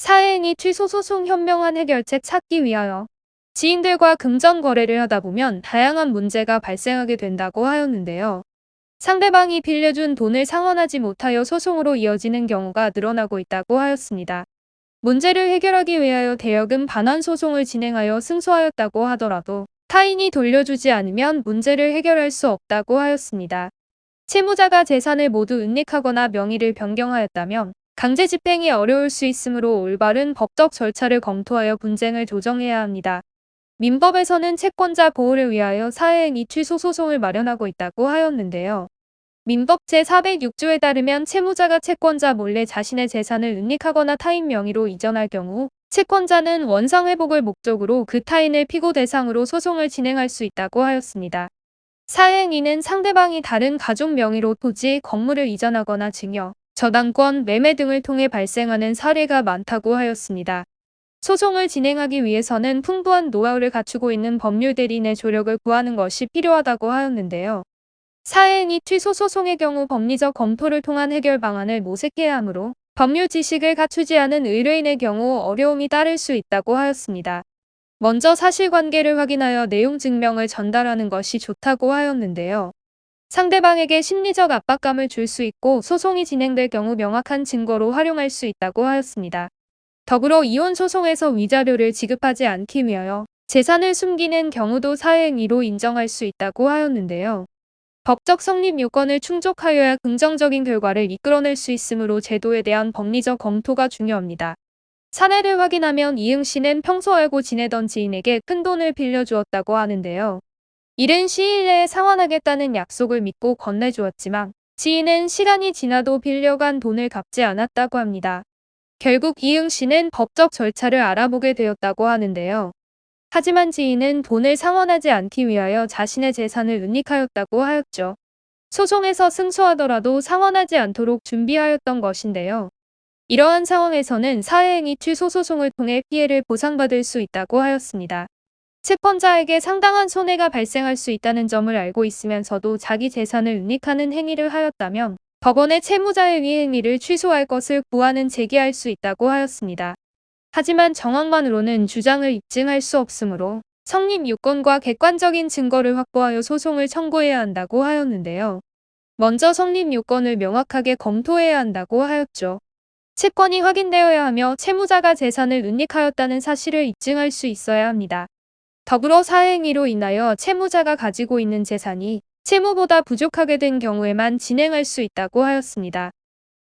사회행위 취소 소송 현명한 해결책 찾기 위하여 지인들과 금전 거래를 하다 보면 다양한 문제가 발생하게 된다고 하였는데요. 상대방이 빌려준 돈을 상환하지 못하여 소송으로 이어지는 경우가 늘어나고 있다고 하였습니다. 문제를 해결하기 위하여 대여금 반환 소송을 진행하여 승소하였다고 하더라도 타인이 돌려주지 않으면 문제를 해결할 수 없다고 하였습니다. 채무자가 재산을 모두 은닉하거나 명의를 변경하였다면 강제 집행이 어려울 수 있으므로 올바른 법적 절차를 검토하여 분쟁을 조정해야 합니다. 민법에서는 채권자 보호를 위하여 사회행위 취소 소송을 마련하고 있다고 하였는데요. 민법 제406조에 따르면 채무자가 채권자 몰래 자신의 재산을 은닉하거나 타인 명의로 이전할 경우 채권자는 원상 회복을 목적으로 그 타인을 피고 대상으로 소송을 진행할 수 있다고 하였습니다. 사회행위는 상대방이 다른 가족 명의로 토지, 건물을 이전하거나 증여, 저당권, 매매 등을 통해 발생하는 사례가 많다고 하였습니다. 소송을 진행하기 위해서는 풍부한 노하우를 갖추고 있는 법률 대리인의 조력을 구하는 것이 필요하다고 하였는데요. 사회행위 취소 소송의 경우 법리적 검토를 통한 해결 방안을 모색해야 하므로 법률 지식을 갖추지 않은 의뢰인의 경우 어려움이 따를 수 있다고 하였습니다. 먼저 사실관계를 확인하여 내용 증명을 전달하는 것이 좋다고 하였는데요. 상대방에게 심리적 압박감을 줄 수 있고 소송이 진행될 경우 명확한 증거로 활용할 수 있다고 하였습니다. 더불어 이혼 소송에서 위자료를 지급하지 않기 위하여 재산을 숨기는 경우도 사회행위로 인정할 수 있다고 하였는데요. 법적 성립 요건을 충족하여야 긍정적인 결과를 이끌어낼 수 있으므로 제도에 대한 법리적 검토가 중요합니다. 사례를 확인하면 이응 씨는 평소 알고 지내던 지인에게 큰돈을 빌려주었다고 하는데요. 이른 시일 내에 상환하겠다는 약속을 믿고 건네주었지만 지인은 시간이 지나도 빌려간 돈을 갚지 않았다고 합니다. 결국 이응 씨는 법적 절차를 알아보게 되었다고 하는데요. 하지만 지인은 돈을 상환하지 않기 위하여 자신의 재산을 은닉하였다고 하였죠. 소송에서 승소하더라도 상환하지 않도록 준비하였던 것인데요. 이러한 상황에서는 사회행위 취소 소송을 통해 피해를 보상받을 수 있다고 하였습니다. 채권자에게 상당한 손해가 발생할 수 있다는 점을 알고 있으면서도 자기 재산을 은닉하는 행위를 하였다면 법원에 채무자의 위 행위를 취소할 것을 구하는 제기할 수 있다고 하였습니다. 하지만 정황만으로는 주장을 입증할 수 없으므로 성립 요건과 객관적인 증거를 확보하여 소송을 청구해야 한다고 하였는데요. 먼저 성립 요건을 명확하게 검토해야 한다고 하였죠. 채권이 확인되어야 하며 채무자가 재산을 은닉하였다는 사실을 입증할 수 있어야 합니다. 더불어 사회행위로 인하여 채무자가 가지고 있는 재산이 채무보다 부족하게 된 경우에만 진행할 수 있다고 하였습니다.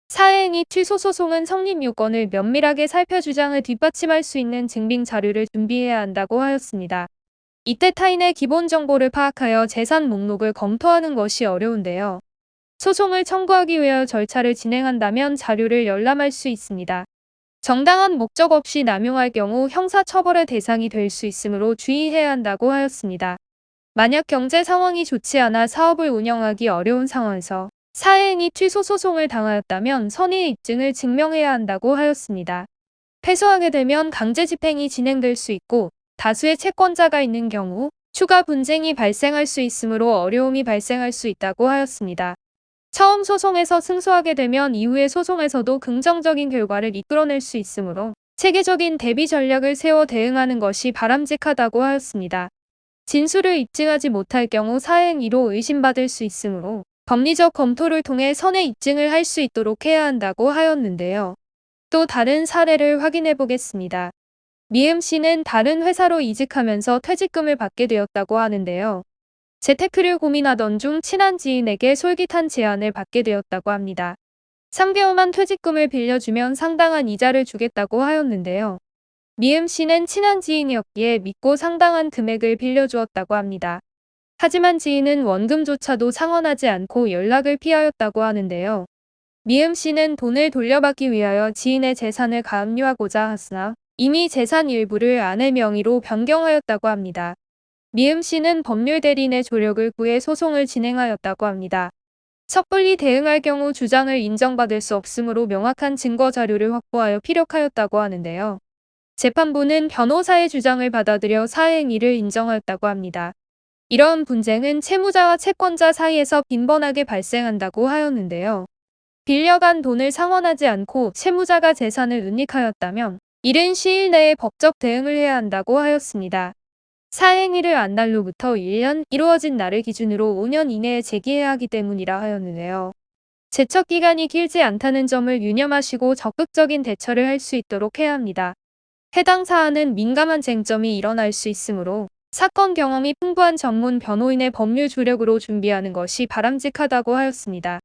사회행위 취소 소송은 성립 요건을 면밀하게 살펴 주장을 뒷받침할 수 있는 증빙 자료를 준비해야 한다고 하였습니다. 이때 타인의 기본 정보를 파악하여 재산 목록을 검토하는 것이 어려운데요. 소송을 청구하기 위하여 절차를 진행한다면 자료를 열람할 수 있습니다. 정당한 목적 없이 남용할 경우 형사처벌의 대상이 될 수 있으므로 주의해야 한다고 하였습니다. 만약 경제 상황이 좋지 않아 사업을 운영하기 어려운 상황에서 사회행위 취소 소송을 당하였다면 선의 입증을 증명해야 한다고 하였습니다. 패소하게 되면 강제 집행이 진행될 수 있고 다수의 채권자가 있는 경우 추가 분쟁이 발생할 수 있으므로 어려움이 발생할 수 있다고 하였습니다. 처음 소송에서 승소하게 되면 이후의 소송에서도 긍정적인 결과를 이끌어낼 수 있으므로 체계적인 대비 전략을 세워 대응하는 것이 바람직하다고 하였습니다. 진술을 입증하지 못할 경우 사회행위로 의심받을 수 있으므로 법리적 검토를 통해 선의 입증을 할 수 있도록 해야 한다고 하였는데요. 또 다른 사례를 확인해 보겠습니다. 미음 씨는 다른 회사로 이직하면서 퇴직금을 받게 되었다고 하는데요. 재테크를 고민하던 중 친한 지인에게 솔깃한 제안을 받게 되었다고 합니다. 3개월만 퇴직금을 빌려주면 상당한 이자를 주겠다고 하였는데요. 미음 씨는 친한 지인이었기에 믿고 상당한 금액을 빌려주었다고 합니다. 하지만 지인은 원금조차도 상환하지 않고 연락을 피하였다고 하는데요. 미음 씨는 돈을 돌려받기 위하여 지인의 재산을 가압류하고자 했으나 이미 재산 일부를 아내 명의로 변경하였다고 합니다. 미음 씨는 법률 대리인의 조력을 구해 소송을 진행하였다고 합니다. 섣불리 대응할 경우 주장을 인정받을 수 없으므로 명확한 증거 자료를 확보하여 피력하였다고 하는데요. 재판부는 변호사의 주장을 받아들여 사회행위를 인정하였다고 합니다. 이러한 분쟁은 채무자와 채권자 사이에서 빈번하게 발생한다고 하였는데요. 빌려간 돈을 상환하지 않고 채무자가 재산을 은닉하였다면 이른 시일 내에 법적 대응을 해야 한다고 하였습니다. 사행위를 안 날로부터 1년, 이루어진 날을 기준으로 5년 이내에 제기해야 하기 때문이라 하였는데요. 제척 기간이 길지 않다는 점을 유념하시고 적극적인 대처를 할 수 있도록 해야 합니다. 해당 사안은 민감한 쟁점이 일어날 수 있으므로 사건 경험이 풍부한 전문 변호인의 법률 조력으로 준비하는 것이 바람직하다고 하였습니다.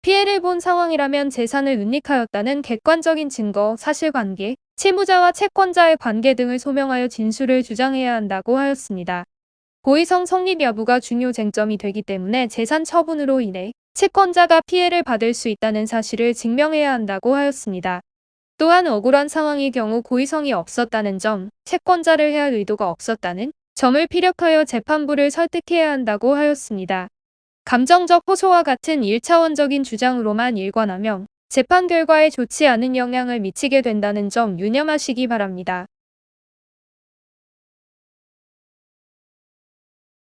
피해를 본 상황이라면 재산을 은닉하였다는 객관적인 증거, 사실관계, 채무자와 채권자의 관계 등을 소명하여 진술을 주장해야 한다고 하였습니다. 고의성 성립 여부가 중요 쟁점이 되기 때문에 재산 처분으로 인해 채권자가 피해를 받을 수 있다는 사실을 증명해야 한다고 하였습니다. 또한 억울한 상황의 경우 고의성이 없었다는 점, 채권자를 해할 의도가 없었다는 점을 피력하여 재판부를 설득해야 한다고 하였습니다. 감정적 호소와 같은 1차원적인 주장으로만 일관하면 재판 결과에 좋지 않은 영향을 미치게 된다는 점 유념하시기 바랍니다.